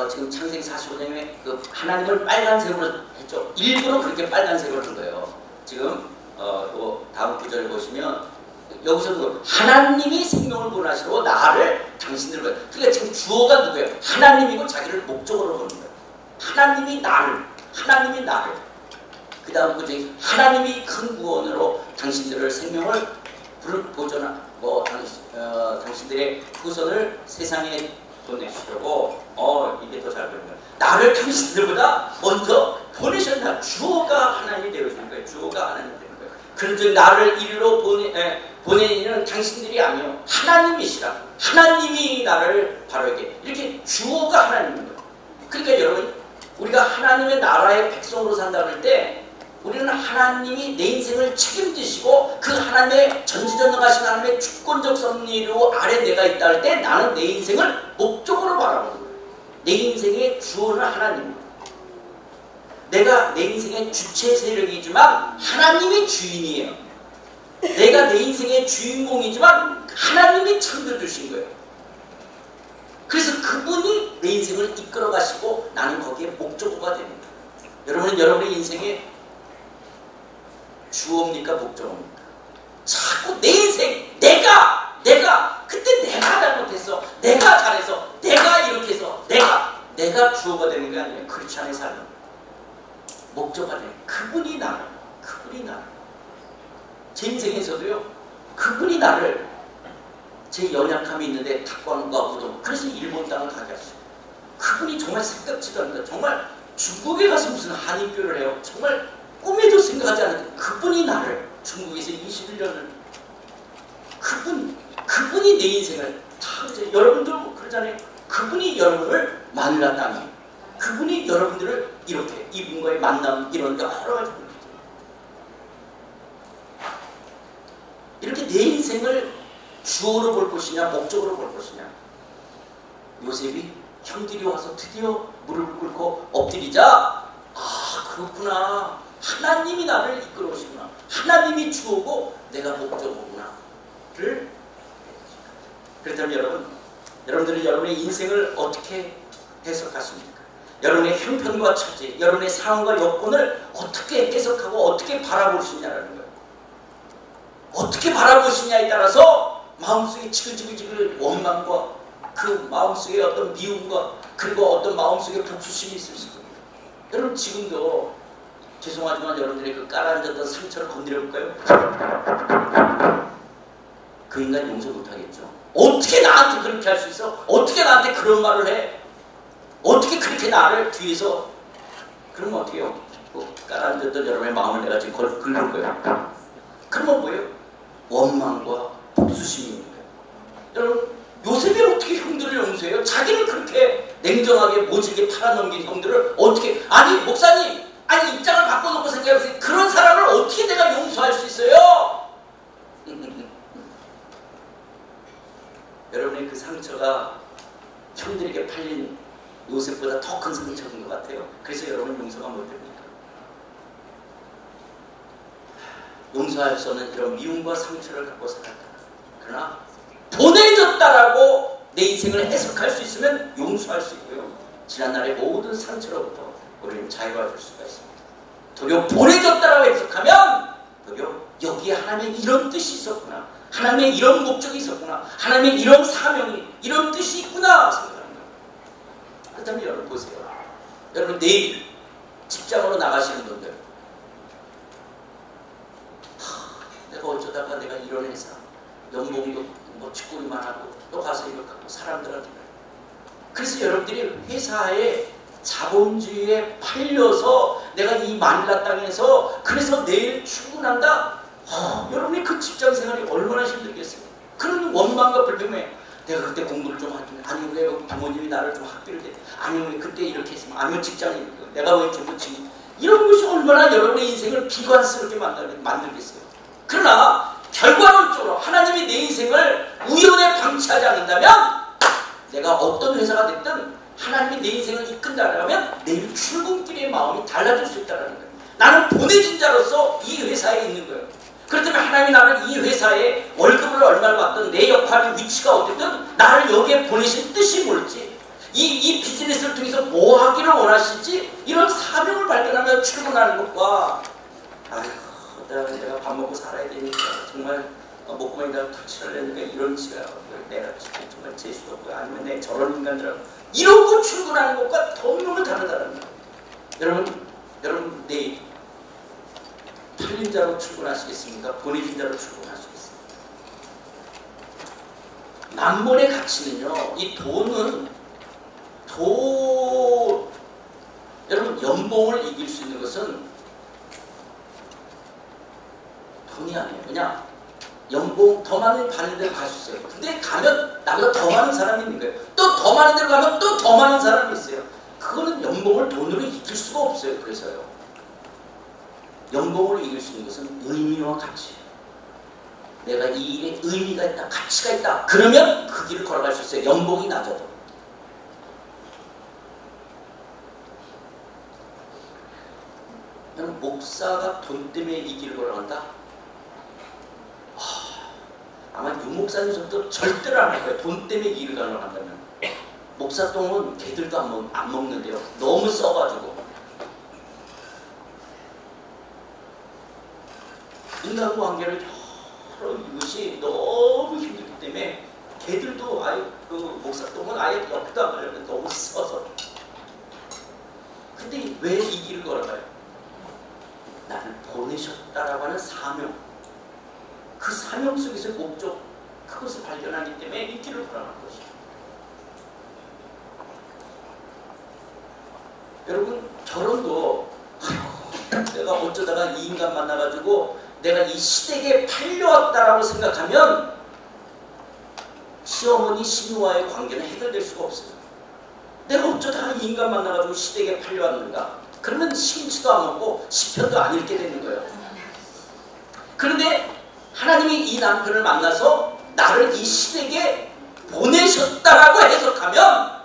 지금 창세기 45장에 하나님을 빨간색으로 했죠. 일부러 그렇게 빨간색으로 한 거예요. 지금 또 다음 구절을 보시면 여기서도 하나님이 생명을 구원하시고 나를 당신들로, 그러니까 지금 주어가 누구예요? 하나님이고 자기를 목적으로 보는 거예요. 하나님이 나를, 그 다음 구절에 하나님이 큰 구원으로 당신들을 생명을 보존하고 당신들의 후손을 세상에 보내시려고 이게 더 잘 보이는 거예요. 나를 당신들보다 먼저 보내셨나. 주어가 하나님이 되어지는 거예요. 주어가 하나님이 되는 거예요. 그런즉 나를 이리로 보내는 당신들이 아니요 하나님이시라. 하나님이 나를 바로 이렇게 주어가 하나님인 거예요. 그러니까 여러분, 우리가 하나님의 나라의 백성으로 산다 그럴 때 우리는 하나님이 내 인생을 책임지시고 그 하나님의 전지전능하신 하나님의 주권적 섭리로 아래 내가 있다 할 때 나는 내 인생을 목적으로 바라보는 거예요. 내 인생의 주어는 하나님입니다. 내가 내 인생의 주체 세력이지만 하나님이 주인이에요. 내가 내 인생의 주인공이지만 하나님이 창조주신 거예요. 그래서 그분이 내 인생을 이끌어 가시고 나는 거기에 목적어가 됩니다. 여러분은 여러분의 인생에 주어입니까? 목적어입니까? 자꾸 내 인생, 내가 그때 내가 잘못했어, 내가 잘해서, 내가 이렇게 해서, 내가 주어가 되는 게 아니에요. 크리스찬의 삶은 목적어가 돼요. 그분이 나를, 제 인생에서도요, 그분이 나를, 제 연약함이 있는데 탁광과 우동, 그래서 일본 땅을 가게 하시고, 그분이 정말 생각지도 않는다. 정말 중국에 가서 무슨 한인교를 해요. 정말 꿈에도 생각하지 않는데 그분이 나를 중국에서 21년을 그분이 내 인생을 다 여러분도 그러잖아요. 그분이 여러분을 마누라 땅에 그분이 여러분들을 이렇게 이분과의 만남 이런 여러 가지 이렇게 내 인생을 주어로 볼 것이냐 목적으로 볼 것이냐. 요셉이 형들이 와서 드디어 무릎을 꿇고 엎드리자 아 그렇구나 하나님이 나를 이끌어 오시구나 하나님이 주어고 내가 목적이구나를 그렇다면 여러분들은 여러분의 인생을 어떻게 해석하십니까? 여러분의 형편과 처지 여러분의 상황과 여건을 어떻게 해석하고 어떻게 바라보시냐라는 거예요. 어떻게 바라보시냐에 따라서 마음속에 지글지글 원망과 그 마음속에 어떤 미움과 그리고 어떤 마음속에 복수심이 있을 수 있습니다. 여러분 지금도 죄송하지만 여러분들의 그 깔아앉았던 상처를 건드려 볼까요? 그 인간 용서 못하겠죠. 어떻게 나한테 그렇게 할 수 있어? 어떻게 나한테 그런 말을 해? 어떻게 그렇게 나를 뒤에서 그러면 어떻게 해요? 깔아앉았던 여러분의 마음을 내가 지금 긁을 거예요. 그러면 뭐예요? 원망과 복수심이 있는 거예요. 여러분 요셉이 어떻게 형들을 용서해요? 자기를 그렇게 냉정하게 모질게 팔아넘긴 형들을 어떻게 아니 목사님 아니 입장을 바꿔놓고 생각해보세요. 그런 사람을 어떻게 내가 용서할 수 있어요? 여러분의 그 상처가 형들에게 팔린 요셉보다 더 큰 상처인 것 같아요. 그래서 여러분 용서가 못됩니까? 용서할 수 없는 이런 미움과 상처를 갖고 살았다. 그러나 보내줬다라고 내 인생을 해석할 수 있으면 용서할 수 있고요. 지난날의 모든 상처로부터 우리는 자유로워질 수가 있습니다. 도리어 보내줬다라고 해석하면 도리어 여기에 하나님의 이런 뜻이 있었구나. 하나님의 이런 목적이 있었구나. 하나님의 이런 사명이 이런 뜻이 있구나 생각하는 거예요. 그렇다면 여러분 보세요. 여러분 내일 직장으로 나가시는 분들 내가 어쩌다가 내가 이런 회사 연봉도 뭐 쥐꼬리만 하고 또 가서 이렇게 하고 사람들한테 그래서 여러분들이 회사에 자본주의에 팔려서 내가 이 마닐라 땅에서 그래서 내일 출근한다. 여러분이 그 직장 생활이 얼마나 힘들겠어요. 그런 원망과 불평에 내가 그때 공부를 좀 하긴 아니면 왜 부모님이 나를 좀 학비를 대 아니면 왜 그때 이렇게 했으면 아니면 직장이 내가 왜 좀 붙이고 이런 것이 얼마나 여러분의 인생을 비관스럽게 만들겠어요. 그러나 결과론적으로 하나님이 내 인생을 우연에 방치하지 않는다면 내가 어떤 회사가 됐든 하나님이 내 인생을 이끈다면 내일 출근길의 마음이 달라질 수 있다는 거예요. 나는 보내진 자로서 이 회사에 있는 거예요. 그렇다면 하나님이 나를 이 회사에 월급을 얼마를 받든 내 역할의 위치가 어쨌든 나를 여기에 보내신 뜻이 뭘지 이 비즈니스를 통해서 뭐 하기를 원하실지 이런 사명을 발견하며 출근하는 것과 내가 밥 먹고 살아야 되니까 정말 목구멍에다가 터치를 내니까 이런 지가 내가 정말 재수도 없고 아니면 내 저런 인간들하고 이러고 출근하는 것과 너무너무 다르다는 거예요. 여러분 내일 팔린 자로 출근하시겠습니까? 보내진 자로 출근하시겠습니까? 만본의 가치는요. 이 돈은 여러분 연봉을 이길 수 있는 것은 돈이 아니에요. 그냥 연봉 더 많은 받는 데로 갈 수 있어요. 근데 가면 나보다 더 많은 사람이 있는 거예요. 또 더 많은 데로 가면 또 더 많은 사람이 있어요. 그거는 연봉을 돈으로 이길 수가 없어요. 그래서요. 연봉을 이길 수 있는 것은 의미와 가치. 내가 이 일에 의미가 있다, 가치가 있다. 그러면 그 길을 걸어갈 수 있어요. 연봉이 낮아도. 목사가 돈 때문에 이 길을 걸어간다? 아마 유 목사님도 절대로 안 할 거예요. 돈 때문에 이 길을 걸어간다면. 목사 똥은 개들도 안 먹는데요. 너무 써가지고. 인간 관계를 여러 이것이 너무 힘들기 때문에 개들도 아예 그 목사 똥은 아예 옆에도 안 가려고 너무 써서. 근데 왜 이 길을 걸어가요? 나를 보내셨다라고 하는 사명, 그 사명 속에서의 목적, 그것을 발견하기 때문에 이 길을 걸어가는 것이죠. 여러분 결혼도 내가 어쩌다가 이 인간 만나가지고 내가 이 시댁에 팔려왔다라고 생각하면 시어머니 시누와의 관계는 해결될 수가 없어요. 내가 어쩌다가 이 인간 만나가지고 시댁에 팔려왔는가? 그러면 심치도 안 먹고 시편도 안 읽게 되는 거예요. 그런데 하나님이 이 남편을 만나서 나를 이 시댁에 보내셨다라고 해석하면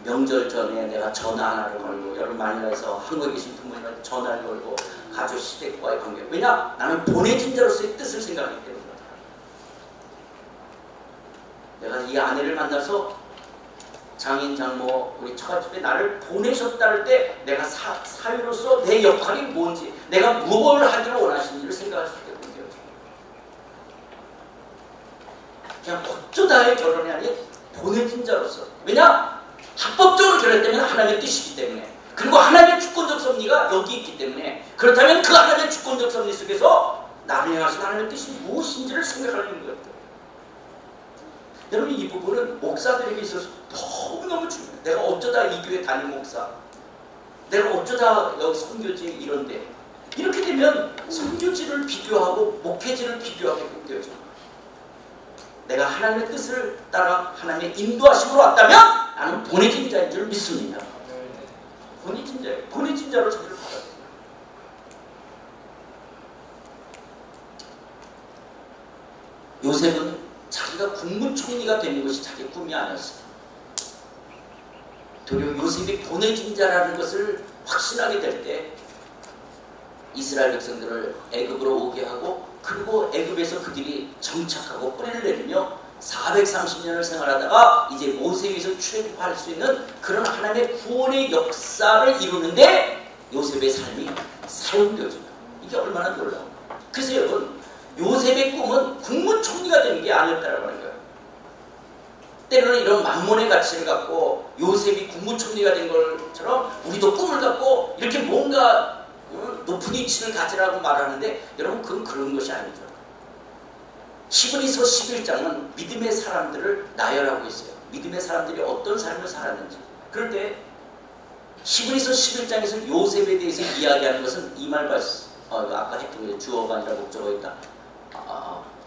명절 전에 내가 전화 하나를 걸고, 여러분 마닐라에서 한국에 계신 부모님한테 전화를 걸고 가족 시댁과의 관계, 왜냐? 나는 보내진 자로서의 뜻을 생각하기 때문에. 내가 이 아내를 만나서 장인 장모 우리 처가집에 나를 보내셨다 할 때 내가 사위로서 내 역할이 뭔지, 내가 무엇을 하기를 원하시는지를 생각할 수 있게 돼요. 그냥 어쩌다의 결혼이 아닌 보내진 자로서. 왜냐? 합법적으로 결혼했다면 하나님의 뜻이기 때문에, 그리고 하나님의 주권적 섭리가 여기 있기 때문에, 그렇다면 그 하나님의 주권적 섭리 속에서 나를 향하신 하나님의 뜻이 무엇인지를 생각하는 거예요. 여러분, 이 부분은 목사들에게 있어서 너무너무 중요해요. 내가 어쩌다 이 교회 담임 목사, 내가 어쩌다 여기 선교지 이런데, 이렇게 되면 선교지를 비교하고 목회지를 비교하게끔 되어져요. 내가 하나님의 뜻을 따라 하나님의 인도하심으로 왔다면 나는 보내진 자인 줄 믿습니다. 보내진 자예요. 보내진 자로 저를 받아야 돼요. 요셉은 자기가 국무총리가 되는 것이 자기 꿈이 아니었어요. 도리어 요셉이 보내진 자라는 것을 확신하게 될 때 이스라엘 백성들을 애굽으로 오게 하고, 그리고 애굽에서 그들이 정착하고 뿌리를 내리며 430년을 생활하다가 이제 모세에서 출애굽할 수 있는 그런 하나님의 구원의 역사를 이루는데 요셉의 삶이 사용되어집니다. 이게 얼마나 놀라워요. 그래서 여러분, 요셉의 꿈은 국무총리가 되는 게 아니었다라고 하는 거예요. 때로는 이런 만몬의 가치를 갖고 요셉이 국무총리가 된 것처럼 우리도 꿈을 갖고 이렇게 뭔가 높은 위치를 가지라고 말하는데, 여러분 그건 그런 것이 아니죠. 히브리서 11장은 믿음의 사람들을 나열하고 있어요. 믿음의 사람들이 어떤 삶을 살았는지. 그럴 때 히브리서 11장에서 요셉에 대해서 이야기하는 것은 이 말 봤어요. 이거 아까 했던 게 주어가 아니라 목적어가 있다.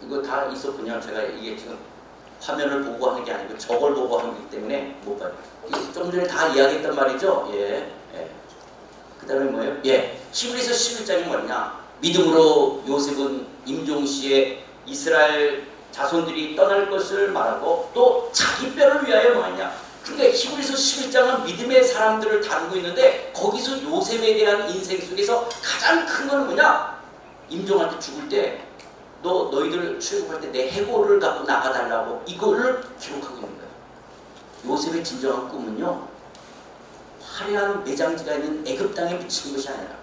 이거 다 있었군요. 제가 이게 지금 화면을 보고 하는 게 아니고 저걸 보고 하는 거기 때문에 못 봐요. 좀 전에 다 이야기했단 말이죠. 예. 그 다음에 뭐예요? 예. 히브리서 11장이 뭐냐? 믿음으로 요셉은 임종시에 이스라엘 자손들이 떠날 것을 말하고 또 자기 뼈를 위하여 뭐하냐? 그러니까 히브리서 11장은 믿음의 사람들을 다루고 있는데, 거기서 요셉에 대한 인생 속에서 가장 큰 건 뭐냐? 임종한테 죽을 때 너희들 출애굽할 때 내 해골을 갖고 나가달라고, 이거를 기록하고 있는 거예요. 요셉의 진정한 꿈은요, 화려한 매장지가 있는 애굽 땅에 미치는 것이 아니라,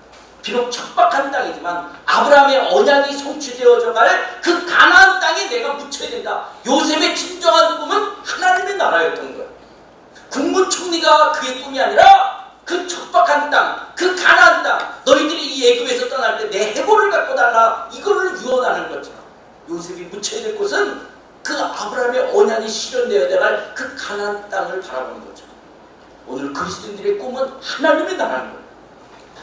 비록 척박한 땅이지만 아브라함의 언약이 성취되어져 갈 그 가나안 땅에 내가 묻혀야 된다. 요셉의 진정한 꿈은 하나님의 나라였던 거예요. 국무총리가 그의 꿈이 아니라 그 척박한 땅, 그 가나안 땅, 너희들이 이 애굽에서 떠날 때 내 해골을 갖고 달라, 이거를 유언하는 것처럼 요셉이 묻혀야 될 곳은 그 아브라함의 언약이 실현되어야 갈 그 가나안 땅을 바라보는 거죠. 오늘 그리스도인들의 꿈은 하나님의 나라는 거예요.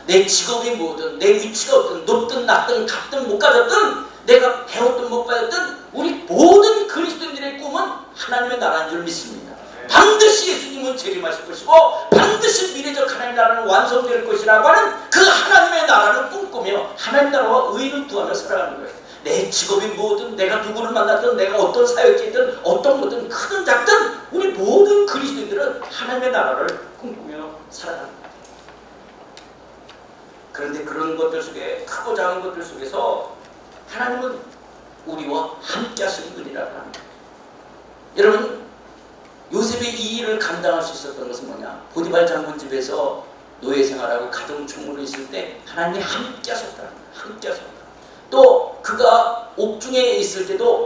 내 직업이 뭐든, 내 위치가 어떤, 높든 낮든 갔든 못 가졌든, 내가 배웠든 못 배웠든, 우리 모든 그리스도인들의 꿈은 하나님의 나라인 줄 믿습니다. 반드시 예수님은 재림하실 것이고 반드시 미래적 하나님의 나라는 완성될 것이라고 하는 그 하나님의 나라를 꿈꾸며 하나님의 나라와 의를 구하며 살아가는 거예요. 내 직업이 뭐든, 내가 누구를 만났든, 내가 어떤 사역이든, 어떤 거든, 크든 작든 우리 모든 그리스도인들은 하나님의 나라를 꿈꾸며 살아가는 거예요. 그런데 그런 것들 속에, 크고 작은 것들 속에서 하나님은 우리와 함께 하시는 분이라고 합니다. 여러분, 요셉이 이 일을 감당할 수 있었던 것은 뭐냐? 보디발 장군 집에서 노예 생활하고 가정 총무로 있을 때 하나님이 함께 하셨다. 함께 하셨다. 또 그가 옥중에 있을 때도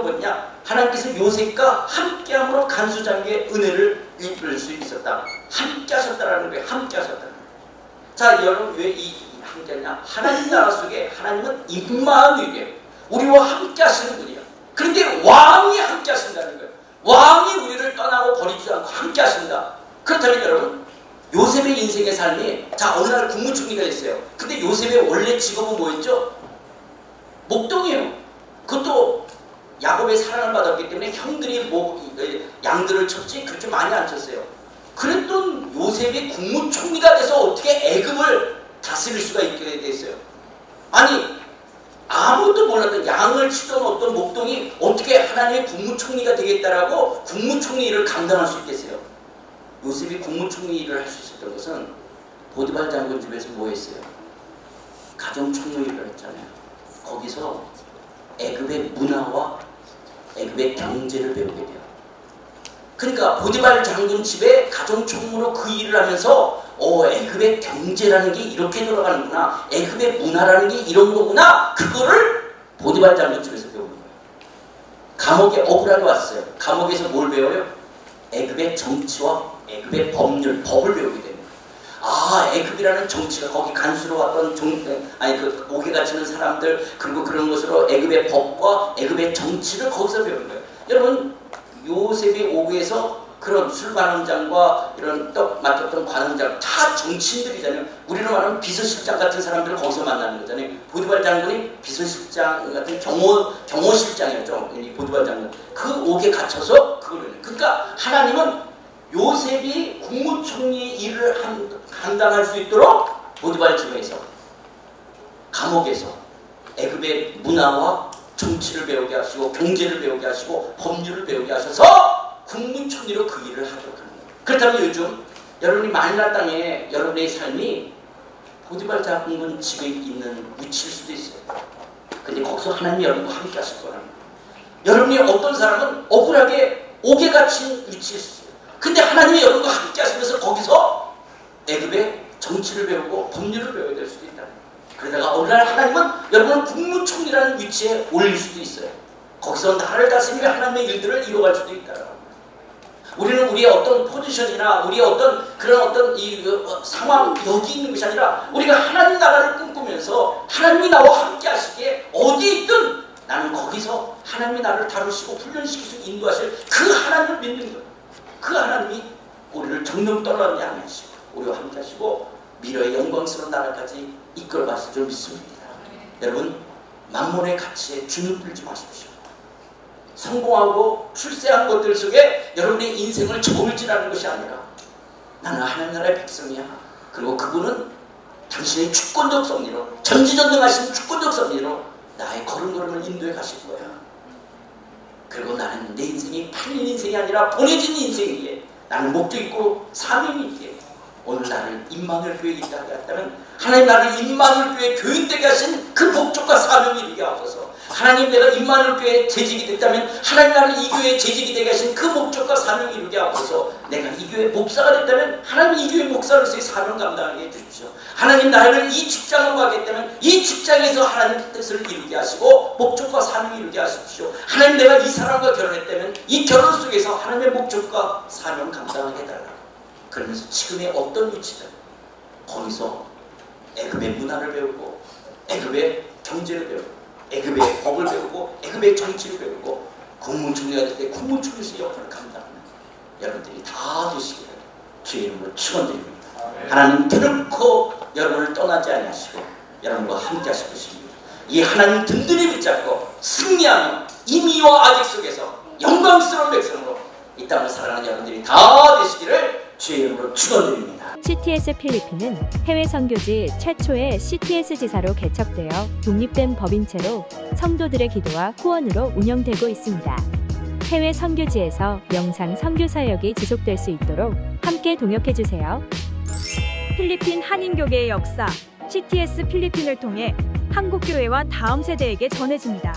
뭐냐? 하나님께서 요셉과 함께함으로 간수장의 은혜를 입을 수 있었다. 함께 하셨다라는 거예요. 함께 하셨다. 자, 여러분 왜 이 함께 하냐? 하나님 나라 속에 하나님은 임마누엘이에요. 우리와 함께 하시는 분이에요. 그런데 왕이 함께 하신다는 거예요. 왕이 우리를 떠나고 버리지 않고 함께 하신다. 그렇다면 여러분, 요셉의 인생의 삶이, 자, 어느 날 국무총리가 됐어요. 근데 요셉의 원래 직업은 뭐였죠? 목동이에요. 그것도 야곱의 사랑을 받았기 때문에 형들이 양들을 쳤지 그렇게 많이 안 쳤어요. 그랬던 요셉이 국무총리가 돼서 어떻게 애굽을 다스릴 수가 있게 됐어요. 아니 아무것도 몰랐던 양을 치던 어떤 목동이 어떻게 하나님의 국무총리가 되겠다라고 국무총리 일을 감당할 수 있겠어요. 요셉이 국무총리 일을 할 수 있었던 것은 보디발 장군 집에서 뭐 했어요? 가정총리 일을 했잖아요. 거기서 애굽의 문화와 애굽의 경제를 배우게 돼요. 그러니까 보디발 장군 집에 가정총무로 그 일을 하면서 애굽의 경제라는 게 이렇게 돌아가는구나, 애굽의 문화라는 게 이런 거구나, 그거를 보디발 장군 집에서 배우는 거예요. 감옥에 억울하게 왔어요. 감옥에서 뭘 배워요? 애굽의 정치와 애굽의 법률, 법을 배우게 됩니다. 애굽이라는 정치가 거기 간수로 왔던 그 옥에 갇히는 사람들, 그리고 그런 것으로 애굽의 법과 애굽의 정치를 거기서 배우는 거예요. 여러분, 요셉이 옥에서 그런 술관원장과 이런 떡 맡았던 관원장 다 정치인들이잖아요. 우리는 말하면 비서실장 같은 사람들을 거기서 만나는 거잖아요. 보디발 장군이 비서실장 같은 경호실장이었죠. 이 보디발 장군. 그 옥에 갇혀서 그걸 해요. 그러니까 하나님은 요셉이 국무총리 일을 감당할 수 있도록 보디발 집에서, 감옥에서 애굽의 문화와 정치를 배우게 하시고 경제를 배우게 하시고 법률을 배우게 하셔서 국무총리로 그 일을 하도록 하는 거예요. 그렇다면 요즘 여러분이 만나 땅에 여러분의 삶이 보디발 장군 집에 있는 위치일 수도 있어요. 근데 거기서 하나님이 여러분과 함께 하실 거라는 거예요. 여러분이 어떤 사람은 억울하게 옥에 갇힌 위치일 수 있어요. 근데 하나님이 여러분과 함께 하시면서 거기서 애굽의 정치를 배우고 법률을 배워야 될 수도 있다. 그러다가 어느 날 하나님은 여러분을 국무총리라는 위치에 올릴 수도 있어요. 거기서 나를 다스리며 하나님의 일들을 이루어갈 수도 있다. 우리는 우리의 어떤 포지션이나 우리의 어떤 그런 어떤 상황 여기 있는 것이 아니라 우리가 하나님 나라를 꿈꾸면서 하나님이 나와 함께 하시기에 어디에 있든 나는 거기서 하나님이 나를 다루시고 훈련시키시고 인도하실 그 하나님을 믿는 거예요. 그 하나님이 우리를 정령 떠나지 않으시고 우리와 함께 하시고 미래의 영광스러운 나라까지 이끌어 가실 줄 믿습니다. 여러분, 만몬의 가치에 주눅 들지 마십시오. 성공하고 출세한 것들 속에 여러분의 인생을 저울질하는 것이 아니라 나는 하나님 나라의 백성이야. 그리고 그분은 당신의 주권적 섭리로, 전지전능하신 주권적 섭리로 나의 걸음걸음을 인도해 가실 거야. 그리고 나는 내 인생이 팔린 인생이 아니라 보내진 인생이기에 나는 목적 있고 사명이기에 오늘 나를 임마누엘 교회에 있게 하셨다면 하나님 나를 임마누엘 교회 교인되게 하신 그 목적과 사명이 이루게 하옵소서. 하나님 내가 임마누엘 교회에 재직이 됐다면 하나님 나를 이 교회에 재직이 되게 하신 그 목적과 사명이 이루게 하옵소서. 내가 이 교회 목사가 됐다면 하나님 이 교회 목사로서의 사명 감당하게 해주십시오. 하나님 나를 이 직장으로 가겠다면 이 직장에서 하나님 뜻을 이루게 하시고 목적과 사명을 이루게 하십시오. 하나님 내가 이 사람과 결혼했다면 이 결혼 속에서 하나님의 목적과 사명을 감당하게 해달라. 그러면서 지금의 어떤 위치든 거기서 애굽의 문화를 배우고 애굽의 경제를 배우고 애굽의 법을 배우고 애굽의 정치를 배우고 국무총리가 될 때 국무총리의 역할을 감당하는 여러분들이 다 되시기를 주의 이름으로 축원드립니다. 하나님 결코 여러분을 떠나지 아니하시고 여러분과 함께 하실 것입니다. 이 하나님 든든히 붙잡고 승리하는 임의와 아직 속에서 영광스러운 백성으로 이 땅을 살아가는 여러분들이 다 되시기를 주의 이름으로 축원드립니다. CTS 필리핀은 해외 선교지 최초의 CTS 지사로 개척되어 독립된 법인체로 성도들의 기도와 후원으로 운영되고 있습니다. 해외 선교지에서 영상 선교 사역이 지속될 수 있도록 함께 동역해주세요. 필리핀 한인교계의 역사 CTS 필리핀을 통해 한국교회와 다음 세대에게 전해집니다.